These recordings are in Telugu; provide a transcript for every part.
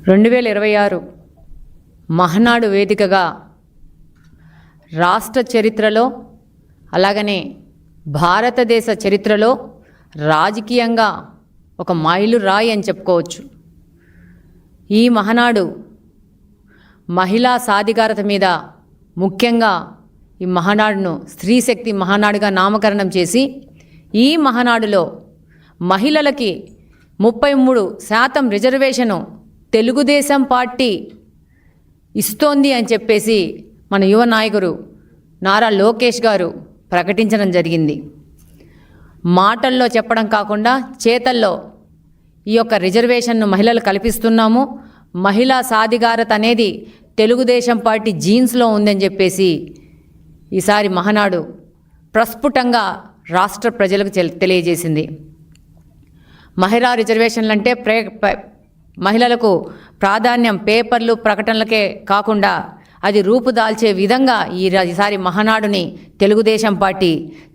2026 మహనాడు వేదికగా రాష్ట్ర చరిత్రలో అలాగనే భారతదేశ చరిత్రలో రాజకీయంగా ఒక మైలురాయి అని చెప్పుకోవచ్చు. ఈ మహనాడు మహిళా సాధికారత మీద ముఖ్యంగా ఈ మహనాడును స్త్రీశక్తి మహనాడుగా నామకరణం చేసి ఈ మహనాడులో మహిళలకి 33% రిజర్వేషను తెలుగుదేశం పార్టీ ఇస్తోంది అని చెప్పేసి మన యువ నాయకుడు నారా లోకేష్ గారు ప్రకటించడం జరిగింది. మాటల్లో చెప్పడం కాకుండా చేతల్లో ఈ యొక్క రిజర్వేషన్ను మహిళలు కల్పిస్తున్నాము, మహిళా సాధికారత అనేది తెలుగుదేశం పార్టీ జీన్స్లో ఉందని చెప్పేసి ఈసారి మహనాడు ప్రస్ఫుటంగా రాష్ట్ర ప్రజలకు తెలియజేసింది. మహిళా రిజర్వేషన్లు అంటే మహిళలకు ప్రాధాన్యం పేపర్లు ప్రకటనలకే కాకుండా అది రూపుదాల్చే విధంగా ఈసారి మహనాడుని తెలుగుదేశం పార్టీ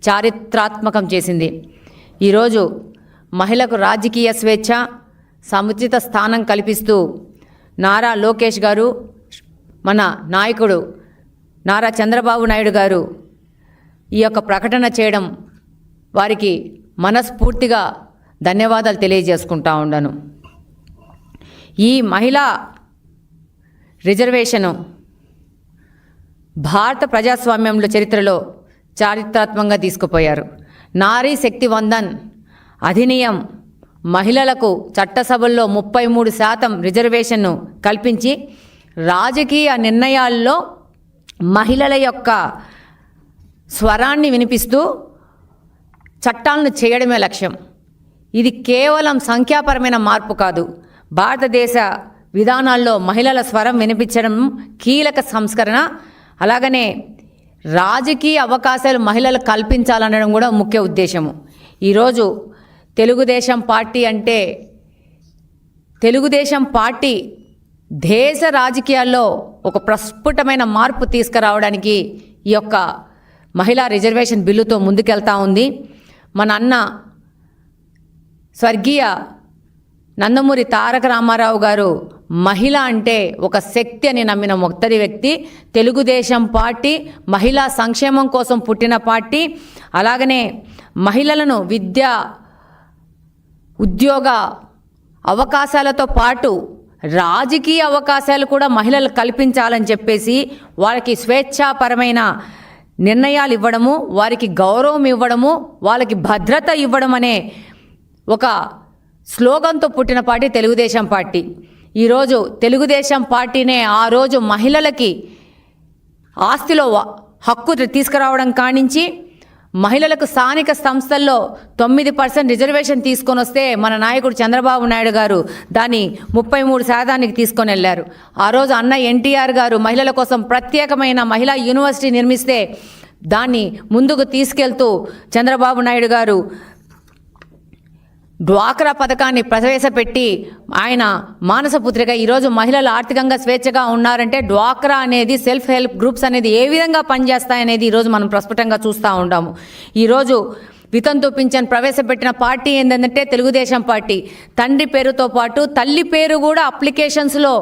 చారిత్రాత్మకం చేసింది. ఈరోజు మహిళకు రాజకీయ స్వేచ్ఛ సముచిత స్థానం కల్పిస్తూ నారా లోకేష్ గారు, మన నాయకుడు నారా చంద్రబాబు నాయుడు గారు ఈ యొక్క ప్రకటన చేయడం వారికి మనస్ఫూర్తిగా ధన్యవాదాలు తెలియజేసుకుంటా ఉన్నాను. ఈ మహిళా రిజర్వేషను భారత ప్రజాస్వామ్యంలో చరిత్రలో చారిత్రాత్మకంగా తీసుకుపోయారు. నారీ శక్తి వందన్ అధినియం మహిళలకు చట్టసభల్లో 33% రిజర్వేషన్ను కల్పించి రాజకీయ నిర్ణయాల్లో మహిళల యొక్క స్వరాన్ని వినిపిస్తూ చట్టాలను చేయడమే లక్ష్యం. ఇది కేవలం సంఖ్యాపరమైన మార్పు కాదు, భారతదేశ విధానాల్లో మహిళల స్వరం వినిపించడం కీలక సంస్కరణ. అలాగనే రాజకీయ అవకాశాలు మహిళలు కల్పించాలనడం కూడా ముఖ్య ఉద్దేశము. ఈరోజు తెలుగుదేశం పార్టీ అంటే తెలుగుదేశం పార్టీ దేశ రాజకీయాల్లో ఒక ప్రస్ఫుటమైన మార్పు తీసుకురావడానికి ఈ యొక్క మహిళా రిజర్వేషన్ బిల్లుతో ముందుకెళ్తా ఉంది. మన అన్న స్వర్గీయ నందమూరి తారక రామారావు గారు మహిళ అంటే ఒక శక్తి అని నమ్మిన మొదటి వ్యక్తి. తెలుగుదేశం పార్టీ మహిళా సంక్షేమం కోసం పుట్టిన పార్టీ. అలాగనే మహిళలను విద్య ఉద్యోగ అవకాశాలతో పాటు రాజకీయ అవకాశాలు కూడా మహిళలు కల్పించాలని చెప్పేసి వారికి స్వేచ్ఛాపరమైన నిర్ణయాలు ఇవ్వడము, వారికి గౌరవం ఇవ్వడము, వాళ్ళకి భద్రత ఇవ్వడం అనే ఒక స్లోగన్తో పుట్టిన పార్టీ తెలుగుదేశం పార్టీ. ఈరోజు తెలుగుదేశం పార్టీనే ఆ రోజు మహిళలకి ఆస్తిలో హక్కు తీసుకురావడం కానించి మహిళలకు స్థానిక సంస్థల్లో 9% రిజర్వేషన్ తీసుకొని వస్తే మన నాయకుడు చంద్రబాబు నాయుడు గారు దాన్ని 33%కి తీసుకొని వెళ్ళారు. ఆ రోజు అన్న ఎన్టీఆర్ గారు మహిళల కోసం ప్రత్యేకమైన మహిళా యూనివర్సిటీ నిర్మిస్తే దాన్ని ముందుకు తీసుకెళ్తూ చంద్రబాబు నాయుడు గారు డ్వాక్రా పథకాన్ని ప్రవేశపెట్టి ఆయన మానసపుత్రిక ఈరోజు మహిళలు ఆర్థికంగా స్వేచ్ఛగా ఉన్నారంటే డ్వాక్రా అనేది సెల్ఫ్ హెల్ప్ గ్రూప్స్ అనేది ఏ విధంగా పనిచేస్తాయనేది ఈరోజు మనం ప్రస్ఫుటంగా చూస్తూ ఉంటాము. ఈరోజు వితంతు పింఛన్ ప్రవేశపెట్టిన పార్టీ ఏంటంటే తెలుగుదేశం పార్టీ. తండ్రి పేరుతో పాటు తల్లి పేరు కూడా అప్లికేషన్స్లో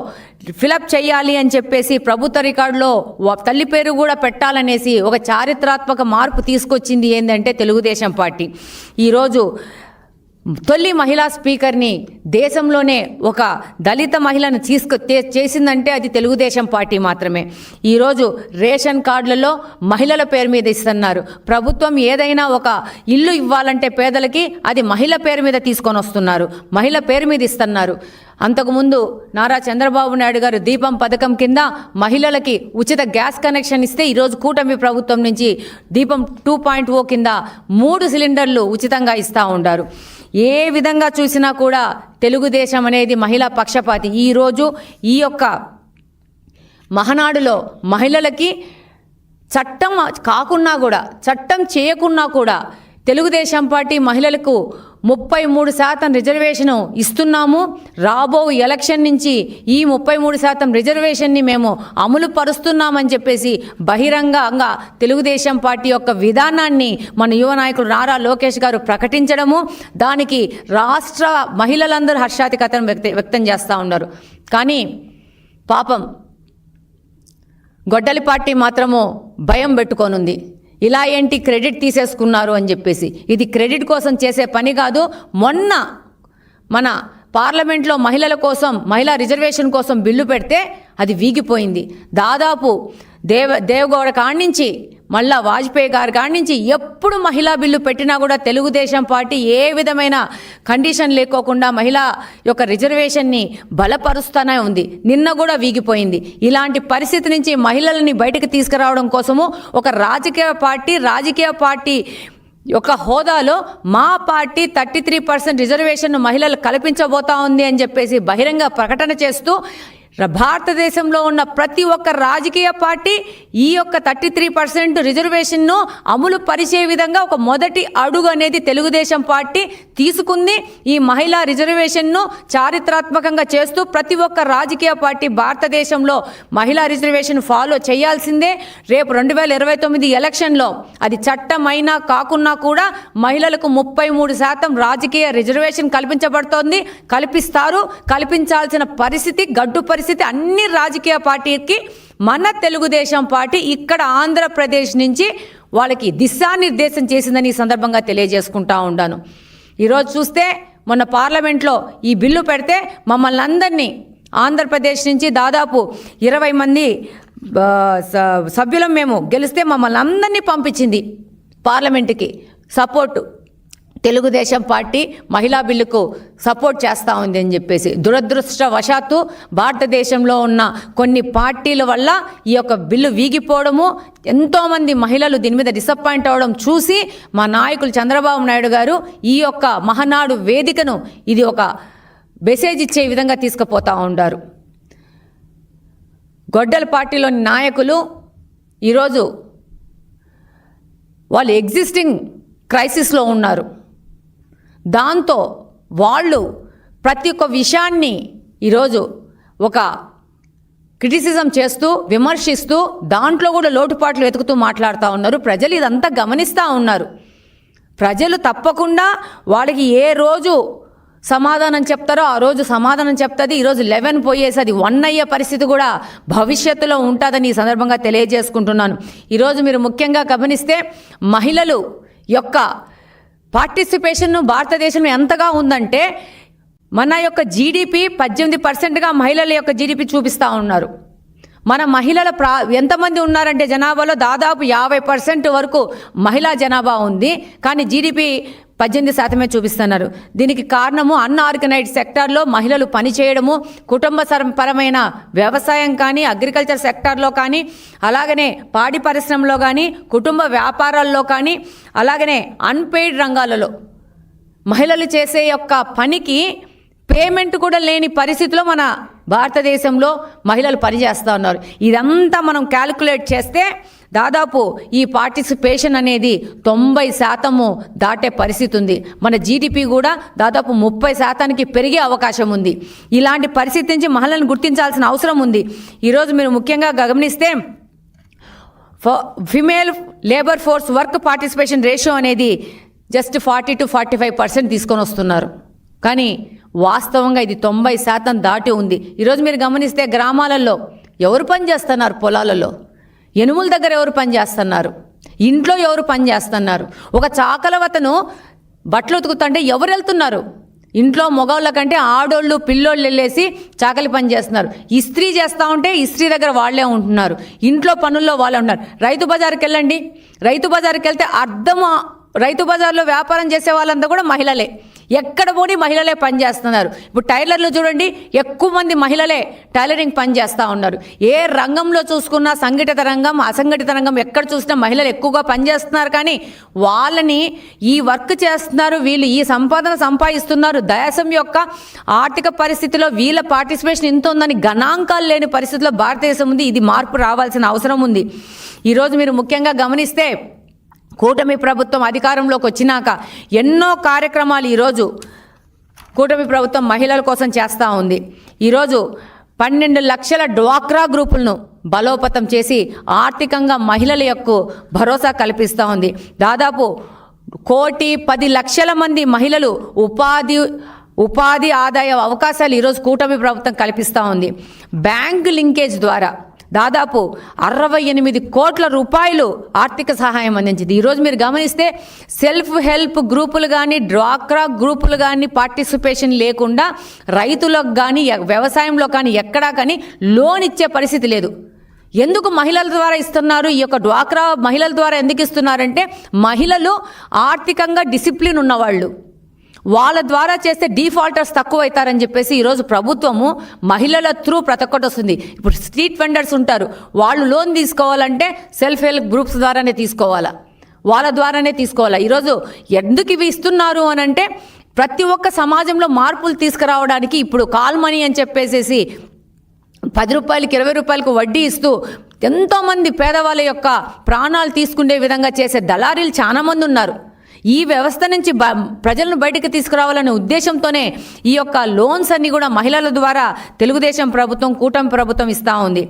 ఫిలప్ చేయాలి అని చెప్పేసి ప్రభుత్వ రికార్డులో తల్లి పేరు కూడా పెట్టాలనేసి ఒక చారిత్రాత్మక మార్పు తీసుకొచ్చింది ఏంటంటే తెలుగుదేశం పార్టీ. ఈరోజు తొలి మహిళా స్పీకర్ని దేశంలోనే ఒక దళిత మహిళను చేసిందంటే అది తెలుగుదేశం పార్టీ మాత్రమే. ఈరోజు రేషన్ కార్డులలో మహిళల పేరు మీద ఇస్తున్నారు. ప్రభుత్వం ఏదైనా ఒక ఇల్లు ఇవ్వాలంటే పేదలకి అది మహిళ పేరు మీద తీసుకొని వస్తున్నారు, మహిళ పేరు మీద ఇస్తున్నారు. అంతకుముందు నారా చంద్రబాబు నాయుడు గారు దీపం పథకం కింద మహిళలకి ఉచిత గ్యాస్ కనెక్షన్ ఇస్తే ఈరోజు కూటమి ప్రభుత్వం నుంచి దీపం 2.0 కింద 3 సిలిండర్లు ఉచితంగా ఇస్తూ ఉంటారు. ఏ విధంగా చూసినా కూడా తెలుగుదేశం అనేది మహిళా పక్షపాతి. ఈరోజు ఈ యొక్క మహనాడులో మహిళలకి చట్టం కాకున్నా కూడా చట్టం చేయకున్నా కూడా తెలుగుదేశం పార్టీ మహిళలకు 33% రిజర్వేషన్ ఇస్తున్నాము. రాబో ఎలక్షన్ నుంచి ఈ 33% రిజర్వేషన్ని మేము అమలు పరుస్తున్నామని చెప్పేసి బహిరంగంగా తెలుగుదేశం పార్టీ యొక్క విధానాన్ని మన యువ నాయకుడు నారా లోకేష్ గారు ప్రకటించడము, దానికి రాష్ట్ర మహిళలందరూ హర్షాతికతను వ్యక్తం చేస్తూ ఉన్నారు. కానీ పాపం గొడ్డలి పార్టీ మాత్రము భయం పెట్టుకోనుంది. ఇలా ఏంటి క్రెడిట్ తీసేసుకున్నారు అని చెప్పేసి. ఇది క్రెడిట్ కోసం చేసే పని కాదు. మొన్న మన పార్లమెంట్లో మహిళల కోసం, మహిళా రిజర్వేషన్ కోసం బిల్లు పెడితే అది వీగిపోయింది. దాదాపు దేవగౌడ కాడి నుంచి మళ్ళా వాజ్పేయి గారి కాడి నుంచి ఎప్పుడు మహిళా బిల్లు పెట్టినా కూడా తెలుగుదేశం పార్టీ ఏ విధమైన కండిషన్ లేకోకుండా మహిళా యొక్క రిజర్వేషన్ని బలపరుస్తూనే ఉంది. నిన్న కూడా వీగిపోయింది. ఇలాంటి పరిస్థితి నుంచి మహిళలని బయటకు తీసుకురావడం కోసము ఒక రాజకీయ పార్టీ యొక్క హోదాలో మా పార్టీ 33% రిజర్వేషన్ను మహిళలు కల్పించబోతా ఉంది అని చెప్పేసి బహిరంగ ప్రకటన చేస్తూ భారతదేశంలో ఉన్న ప్రతి ఒక్క రాజకీయ పార్టీ ఈ యొక్క 33% రిజర్వేషన్ను అమలు పరిచే విధంగా ఒక మొదటి అడుగు అనేది తెలుగుదేశం పార్టీ తీసుకుంది. ఈ మహిళా రిజర్వేషన్ను చారిత్రాత్మకంగా చేస్తూ ప్రతి ఒక్క రాజకీయ పార్టీ భారతదేశంలో మహిళా రిజర్వేషన్ ఫాలో చేయాల్సిందే. రేపు 2029 ఎలక్షన్లో అది చట్టమైనా కాకున్నా కూడా మహిళలకు 33% రాజకీయ రిజర్వేషన్ కల్పించబడుతోంది. కల్పించాల్సిన పరిస్థితి, గడ్డు పరిస్థితి అన్ని రాజకీయ పార్టీకి మన తెలుగుదేశం పార్టీ ఇక్కడ ఆంధ్రప్రదేశ్ నుంచి వాళ్ళకి దిశానిర్దేశం చేసిందని ఈ సందర్భంగా తెలియజేసుకుంటా ఉన్నాను. ఈరోజు చూస్తే మొన్న పార్లమెంట్లో ఈ బిల్లు పెడితే మమ్మల్ని అందరినీ ఆంధ్రప్రదేశ్ నుంచి దాదాపు 20 మంది సభ్యులం మేము గెలిస్తే మమ్మల్ని అందరినీ పంపించింది పార్లమెంటుకి సపోర్టు. తెలుగుదేశం పార్టీ మహిళా బిల్లుకు సపోర్ట్ చేస్తూ ఉంది అని చెప్పేసి. దురదృష్టవశాత్తు భారతదేశంలో ఉన్న కొన్ని పార్టీల వల్ల ఈ యొక్క బిల్లు వీగిపోవడము, ఎంతోమంది మహిళలు దీని మీద డిసప్పాయింట్ అవ్వడం చూసి మా నాయకులు చంద్రబాబు నాయుడు గారు ఈ యొక్క మహానాడు వేదికను ఇది ఒక మెసేజ్ ఇచ్చే విధంగా తీసుకుపోతూ ఉంటారు. గొడ్డల పార్టీలోని నాయకులు ఈరోజు వాళ్ళు ఎగ్జిస్టింగ్ క్రైసిస్లో ఉన్నారు. దాంతో వాళ్ళు ప్రతి ఒక్క విషయాన్ని ఈరోజు ఒక క్రిటిసిజం చేస్తూ, విమర్శిస్తూ, దాంట్లో కూడా లోటుపాట్లు వెతుకుతూ మాట్లాడుతూ ఉన్నారు. ప్రజలు ఇదంతా గమనిస్తూ ఉన్నారు. ప్రజలు తప్పకుండా వాళ్ళకి ఏ రోజు సమాధానం చెప్తారో ఆ రోజు సమాధానం చెప్తుంది. ఈరోజు 11 పోయేసి అది 1 అయ్యే పరిస్థితి కూడా భవిష్యత్తులో ఉంటుందని ఈ సందర్భంగా తెలియజేసుకుంటున్నాను. ఈరోజు మీరు ముఖ్యంగా గమనిస్తే మహిళలు యొక్క పార్టిసిపేషన్ భారతదేశంలో ఎంతగా ఉందంటే మన యొక్క జీడిపి 18%గా మహిళల యొక్క జీడిపి చూపిస్తూ ఉన్నారు. మన మహిళల ఎంతమంది ఉన్నారంటే జనాభాలో దాదాపు 50% వరకు మహిళా జనాభా ఉంది. కానీ జీడిపి 18% చూపిస్తున్నారు. దీనికి కారణము అన్ఆర్గనైజ్డ్ సెక్టార్లో మహిళలు పనిచేయడము, కుటుంబ పరమైన వ్యవసాయం కానీ, అగ్రికల్చర్ సెక్టార్లో కానీ, అలాగనే పాడి పరిశ్రమలో కానీ, కుటుంబ వ్యాపారాల్లో కానీ, అలాగనే అన్పెయిడ్ రంగాలలో మహిళలు చేసే యొక్క పనికి పేమెంట్ కూడా లేని పరిస్థితిలో మన భారతదేశంలో మహిళలు పనిచేస్తూ ఉన్నారు. ఇదంతా మనం క్యాలిక్యులేట్ చేస్తే దాదాపు ఈ పార్టిసిపేషన్ అనేది 90% దాటే పరిస్థితి ఉంది. మన జీడిపి కూడా దాదాపు 30%కి పెరిగే అవకాశం ఉంది. ఇలాంటి పరిస్థితి నుంచి మహిళలను గుర్తించాల్సిన అవసరం ఉంది. ఈరోజు మీరు ముఖ్యంగా గమనిస్తే female labour force work participation ratio అనేది జస్ట్ 40 to 45% తీసుకొని వస్తున్నారు. కానీ వాస్తవంగా ఇది 90% దాటి ఉంది. ఈరోజు మీరు గమనిస్తే గ్రామాలలో ఎవరు పని చేస్తున్నారు? పొలాలలో ఎనుముల దగ్గర ఎవరు పని చేస్తున్నారు? ఇంట్లో ఎవరు పని చేస్తున్నారు? ఒక చాకలవతను బట్టలు ఉతుకుతుంటే ఎవరు వెళ్తున్నారు? ఇంట్లో మగవాళ్ళ కంటే ఆడోళ్ళు పిల్లోళ్ళు వెళ్ళేసి చాకలి పని చేస్తున్నారు. ఇస్త్రీ చేస్తూ ఉంటే ఇస్త్రీ దగ్గర వాళ్ళే ఉంటున్నారు. ఇంట్లో పనుల్లో వాళ్ళే ఉంటున్నారు. రైతు బజార్కి వెళ్ళండి. రైతు బజార్కి వెళ్తే రైతు బజార్లో వ్యాపారం చేసే వాళ్ళంతా కూడా మహిళలే. ఎక్కడ పోనీ మహిళలే పనిచేస్తున్నారు. ఇప్పుడు టైలర్లు చూడండి, ఎక్కువ మంది మహిళలే టైలరింగ్ పని చేస్తూ ఉన్నారు. ఏ రంగంలో చూసుకున్నా సంఘటిత రంగం, అసంఘటిత రంగం ఎక్కడ చూసినా మహిళలు ఎక్కువగా పనిచేస్తున్నారు. కానీ వాళ్ళని ఈ వర్క్ చేస్తున్నారు, వీళ్ళు ఈ సంపాదన సంపాదిస్తున్నారు. దేశం యొక్క ఆర్థిక పరిస్థితిలో వీళ్ళ పార్టిసిపేషన్ ఇంత ఉందని గణాంకాలు లేని పరిస్థితిలో భారతదేశం ఉంది. ఇది మార్పు రావాల్సిన అవసరం ఉంది. ఈరోజు మీరు ముఖ్యంగా గమనిస్తే కూటమి ప్రభుత్వం అధికారంలోకి వచ్చినాక ఎన్నో కార్యక్రమాలు ఈరోజు కూటమి ప్రభుత్వం మహిళల కోసం చేస్తూ ఉంది. ఈరోజు 12 లక్షల డ్వాక్రా గ్రూపులను బలోపేతం చేసి ఆర్థికంగా మహిళల యొక్క భరోసా కల్పిస్తూ ఉంది. దాదాపు 1,10,00,000 మంది మహిళలు ఉపాధి ఆదాయ అవకాశాలు ఈరోజు కూటమి ప్రభుత్వం కల్పిస్తూ ఉంది. బ్యాంక్ లింకేజ్ ద్వారా దాదాపు 68 కోట్ల రూపాయలు ఆర్థిక సహాయం అందించింది. ఈరోజు మీరు గమనిస్తే సెల్ఫ్ హెల్ప్ గ్రూపులు కానీ డ్వాక్రా గ్రూపులు కానీ పార్టిసిపేషన్ లేకుండా రైతులకు కానీ వ్యవసాయంలో కానీ ఎక్కడా కానీ లోన్ ఇచ్చే పరిస్థితి లేదు. ఎందుకు మహిళల ద్వారా ఇస్తున్నారు? ఈ యొక్క డ్వాక్రా మహిళల ద్వారా ఎందుకు ఇస్తున్నారంటే మహిళలు ఆర్థికంగా డిసిప్లిన్ ఉన్నవాళ్ళు, వాళ్ళ ద్వారా చేస్తే డిఫాల్టర్స్ తక్కువ అవుతారని చెప్పేసి ఈరోజు ప్రభుత్వము మహిళల త్రూ ప్రతి ఒక్కటి వస్తుంది. ఇప్పుడు స్ట్రీట్ వెండర్స్ ఉంటారు, వాళ్ళు లోన్ తీసుకోవాలంటే సెల్ఫ్ హెల్ప్ గ్రూప్స్ ద్వారానే తీసుకోవాలా, వాళ్ళ ద్వారానే తీసుకోవాలా. ఈరోజు ఎందుకు ఇవి ఇస్తున్నారు అని అంటే ప్రతి ఒక్క సమాజంలో మార్పులు తీసుకురావడానికి ఇప్పుడు కాల్ మనీ అని చెప్పేసి 10 రూపాయలకి 20 రూపాయలకు వడ్డీ ఇస్తూ ఎంతోమంది పేదవాళ్ళ యొక్క ప్రాణాలు తీసుకునే విధంగా చేసే దళారీలు చాలామంది ఉన్నారు. ఈ వ్యవస్థ నుంచి ప్రజలను బయటకు తీసుకురావాలనే ఉద్దేశంతోనే ఈ యొక్క లోన్స్ అన్ని కూడా మహిళల ద్వారా తెలుగుదేశం ప్రభుత్వం కూటమి ప్రభుత్వం ఇస్తూ ఉంది.